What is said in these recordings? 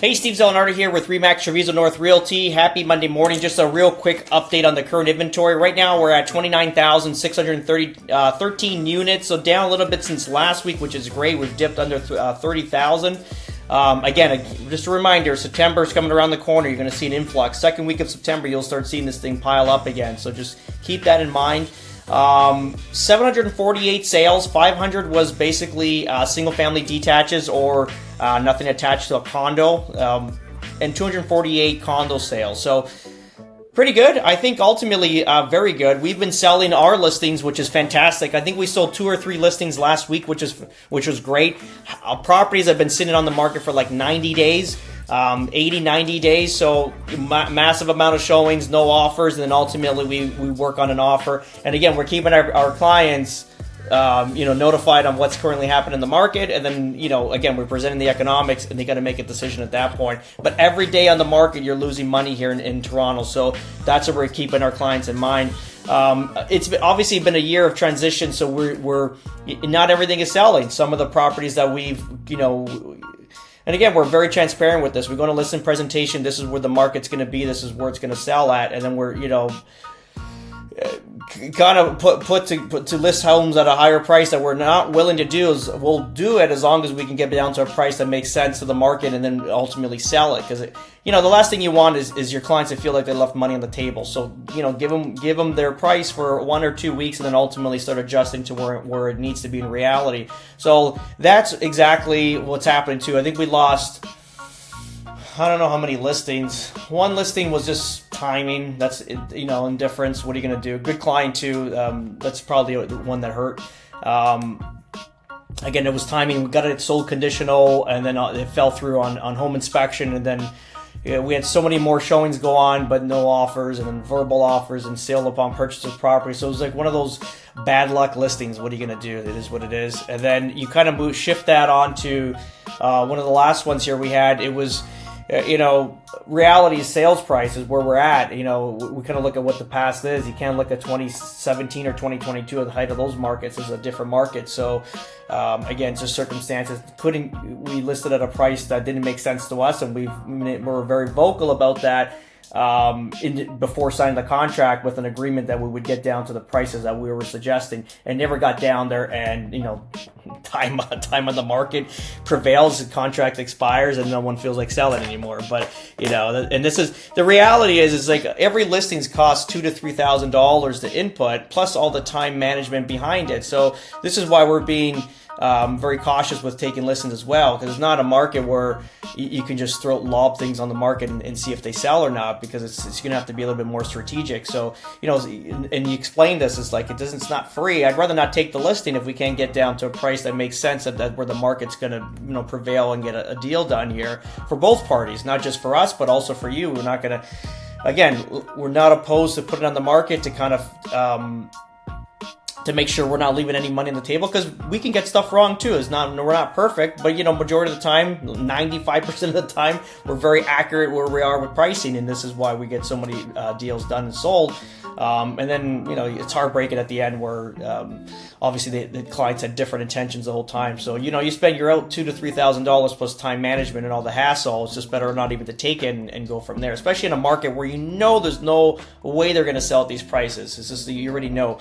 Hey, Steve Zelenardi here with Remax Treviso North Realty. Happy Monday morning. Just a real quick update on the current inventory. Right now, we're at 29,613 units, so down a little bit since last week, which is great. We've dipped under 30,000. Again, just a reminder, September is coming around the corner. You're going to see an influx. Second week of September, you'll start seeing this thing pile up again, so just keep that in mind. 748 sales, 500 was basically single-family detaches or nothing attached to a condo, and 248 condo sales. So pretty good. I think ultimately very good. We've been selling our listings, which is fantastic. I think we sold 2 or 3 listings last week, which was great. Properties have been sitting on the market for like 90 days. 80, 90 days, so massive amount of showings, no offers, and then ultimately we work on an offer. And again, we're keeping our clients notified on what's currently happening in the market, and then again, we're presenting the economics, and they got to make a decision at that point. But every day on the market, you're losing money here in Toronto, so that's what we're keeping our clients in mind. It's obviously been a year of transition, so we're not everything is selling. Some of the properties that we've and again, we're very transparent with this. We go to listing presentation. This is where the market's going to be. This is where it's going to sell at. And then we're, kind of put to list homes at a higher price that we're not willing to do. Is we'll do it as long as we can get down to a price that makes sense to the market, and then ultimately sell it. Because the last thing you want is your clients to feel like they left money on the table. So give them their price for 1 or 2 weeks, and then ultimately start adjusting to where it needs to be in reality. So that's exactly what's happening too. I think we lost, I don't know how many listings. One listing was just timing. That's indifference. What are you going to do? Good client too. That's probably the one that hurt. Again, it was timing. We got it sold conditional, and then it fell through on home inspection, and then we had so many more showings go on, but no offers, and then verbal offers and sale upon purchase of property. So it was like one of those bad luck listings. What are you going to do? It is what it is. And then you kind of shift that on to one of the last ones here we had. It was reality sales price is where we're at. We kind of look at what the past is. You can't look at 2017 or 2022 at the height of those markets as a different market. So again, just circumstances. We listed at a price that didn't make sense to us, and we're very vocal about that before signing the contract, with an agreement that we would get down to the prices that we were suggesting, and never got down there. And time on the market prevails, the contract expires, and no one feels like selling anymore. But and this is the reality is like every listings costs $2,000 to $3,000 to input, plus all the time management behind it. So this is why we're being very cautious with taking listings as well, because it's not a market where you can just lob things on the market and see if they sell or not, because it's going to have to be a little bit more strategic. So and you explain this, it's like it's not free. I'd rather not take the listing if we can't get down to a price that makes sense, that where the market's going to prevail and get a deal done here for both parties, not just for us but also for you. We're not going to, again, we're not opposed to putting it on the market to kind of to make sure we're not leaving any money on the table, because we can get stuff wrong too. We're not perfect, but majority of the time, 95% of the time, we're very accurate where we are with pricing, and this is why we get so many deals done and sold. And then it's heartbreaking at the end where obviously the clients had different intentions the whole time. So you spend your out $2,000 to $3,000 plus time management and all the hassle. It's just better not even to take it and go from there, especially in a market where there's no way they're going to sell at these prices. It's just you already know.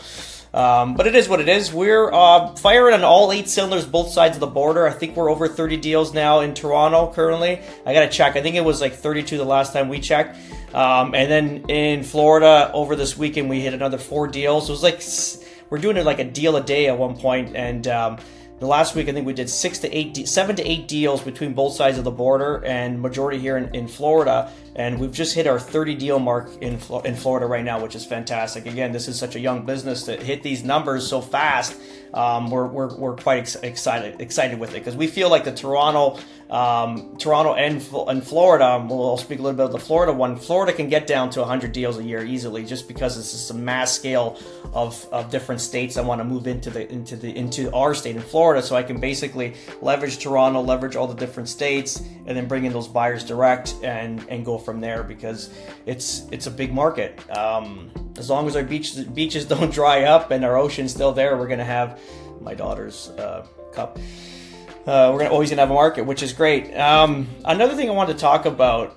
But it is what it is. We're firing on all 8 cylinders, both sides of the border. I think we're over 30 deals now in Toronto currently. I got to check. I think it was like 32 the last time we checked. And then in Florida over this weekend, we hit another 4 deals. So it was like we're doing it like a deal a day at one point. And the last week, I think we did 7 to 8 deals between both sides of the border, and majority here in Florida. And we've just hit our 30 deal mark in Florida right now, which is fantastic. Again, this is such a young business to hit these numbers so fast. We're quite excited with it, because we feel like the Toronto and Florida. We'll speak a little bit about the Florida one. Florida can get down to 100 deals a year easily, just because this is a mass scale of different states that want to move into our state in Florida. So I can basically leverage Toronto, leverage all the different states, and then bring in those buyers direct and go from there, because it's a big market. As long as our beaches don't dry up and our ocean's still there, we're gonna have my daughter's cup. We're always gonna have a market, which is great. Another thing I wanted to talk about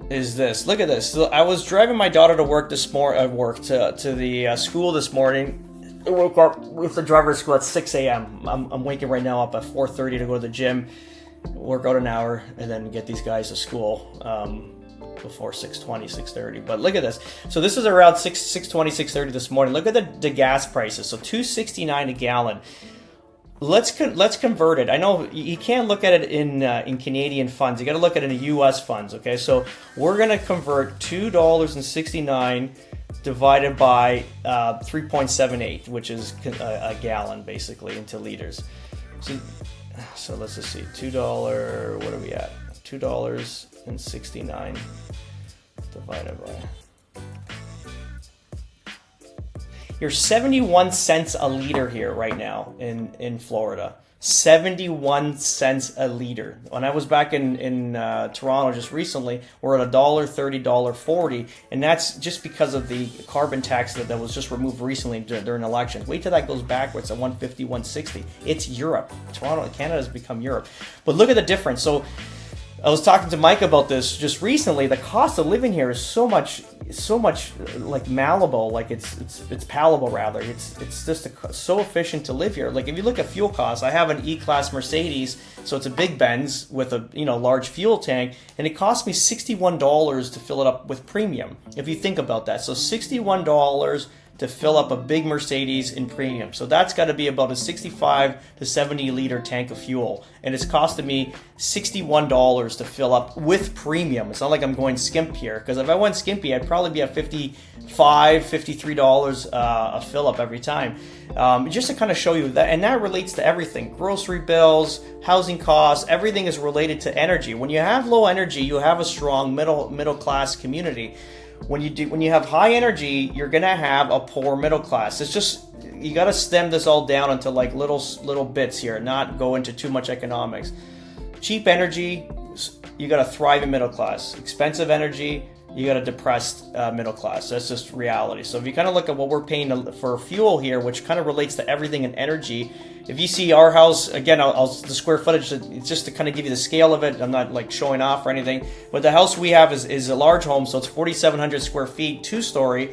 is this. Look at this. So I was driving my daughter to work this to the school this morning. I woke up with the driver to school at 6 a.m. I'm waking right now up at 4:30 to go to the gym, work out an hour, and then get these guys to school before 6:20, 6:30. But look at this. So this is around 6:20, 6:30 this morning. Look at the gas prices. So $2.69 a gallon. Let's convert it. I know you can't look at it in Canadian funds. You got to look at it in U.S. funds. Okay, so we're gonna convert $2.69 divided by 3.78, which is a gallon basically, into liters. So let's just see. $2. What are we at? $2.69 divided by. You're 71 cents a liter here right now in Florida. 71 cents a liter. When I was back in Toronto just recently, we're at $1.30, $1.40, and that's just because of the carbon tax that was just removed recently during elections. Wait till that goes backwards at 150, 160. It's Europe. Canada has become Europe. But look at the difference. So I was talking to Mike about this just recently. The cost of living here is so much like malleable, like it's palatable rather. It's just so efficient to live here. Like if you look at fuel costs, I have an E-Class Mercedes, so it's a big Benz with a large fuel tank, and it cost me $61 to fill it up with premium. If you think about that, so $61 to fill up a big Mercedes in premium. So that's got to be about a 65 to 70 liter tank of fuel. And it's costing me $61 to fill up with premium. It's not like I'm going skimp here, because if I went skimpy, I'd probably be at $55, $53 a fill up every time. Just to kind of show you that, and that relates to everything. Grocery bills, housing costs, everything is related to energy. When you have low energy, you have a strong middle class community. When you have high energy, you're gonna have a poor middle class. It's just, you got to stem this all down into like little bits here, not go into too much economics. Cheap energy, you got a thriving middle class. Expensive energy, you got a depressed middle class. That's just reality. So if you kind of look at what we're paying for fuel here, which kind of relates to everything in energy. If you see our house, again, the square footage, it's just to kind of give you the scale of it. I'm not like showing off or anything, but the house we have is a large home, so it's 4,700 square feet, 2-story.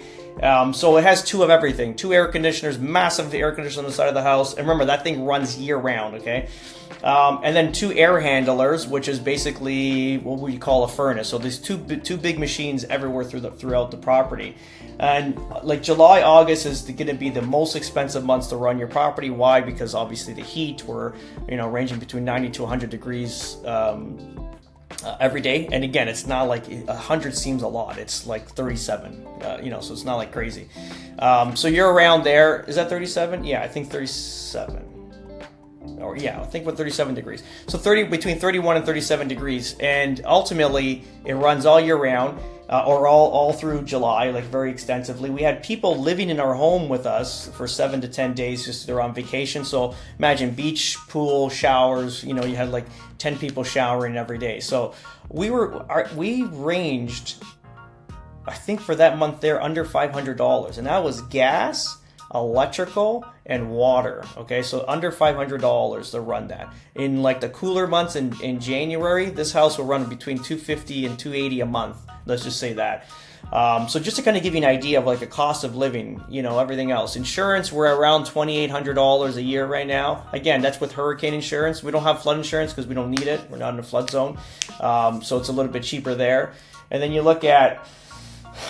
So it has two of everything, 2 air conditioners, massive air conditioner on the side of the house. And remember, that thing runs year round, okay? And then 2 air handlers, which is basically what we call a furnace. So there's two big machines everywhere throughout the property. And like July, August is going to be the most expensive months to run your property. Why? Because obviously the heat, we're ranging between 90 to 100 degrees every day. And again, it's not like 100 seems a lot. It's like 37, so it's not like crazy. So you're around there. Is that 37? Yeah, I think 37. Or yeah, I think with 37 degrees. So between 31 and 37 degrees. And ultimately, it runs all year round, or all through July, like very extensively. We had people living in our home with us for 7 to 10 days, just they're on vacation. So imagine beach, pool, showers. You had like 10 people showering every day. So we ranged, I think for that month there, under $500, and that was gas, electrical, and water. Okay, so under $500 to run that. In like the cooler months in January, this house will run between $250 and $280 a month. Let's just say that. So just to kind of give you an idea of like a cost of living, everything else. Insurance, we're around $2,800 a year right now. Again, that's with hurricane insurance. We don't have flood insurance because we don't need it. We're not in a flood zone. So it's a little bit cheaper there. And then you look at,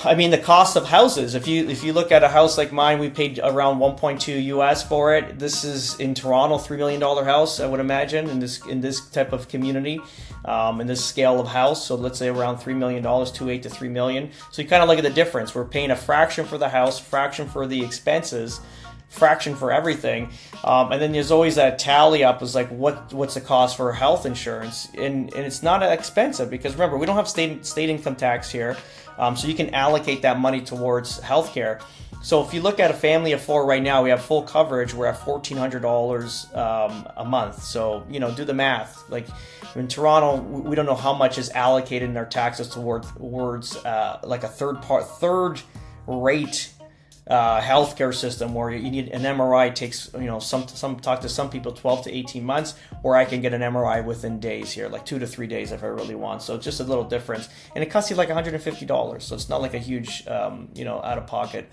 the cost of houses. If you look at a house like mine, we paid around 1.2 US for it. This is in Toronto, $3 million house, I would imagine, in this type of community, in this scale of house. So let's say around $3 million, 2.8 to 3 million. So you kind of look at the difference. We're paying a fraction for the house, fraction for the expenses, fraction for everything, and then there's always that tally up is like what's the cost for health insurance, and it's not expensive because remember, we don't have state income tax here, so you can allocate that money towards healthcare. So if you look at a family of 4 right now, we have full coverage, we're at $1,400 a month. So do the math. Like in Toronto, we don't know how much is allocated in our taxes towards like a third rate healthcare system where you need an MRI takes, some talk to some people 12 to 18 months, or I can get an MRI within days here, like 2 to 3 days if I really want. So it's just a little difference, and it costs you like $150. So it's not like a huge, out of pocket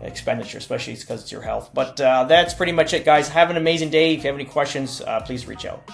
expenditure, especially because it's your health. But that's pretty much it, guys. Have an amazing day. If you have any questions, please reach out.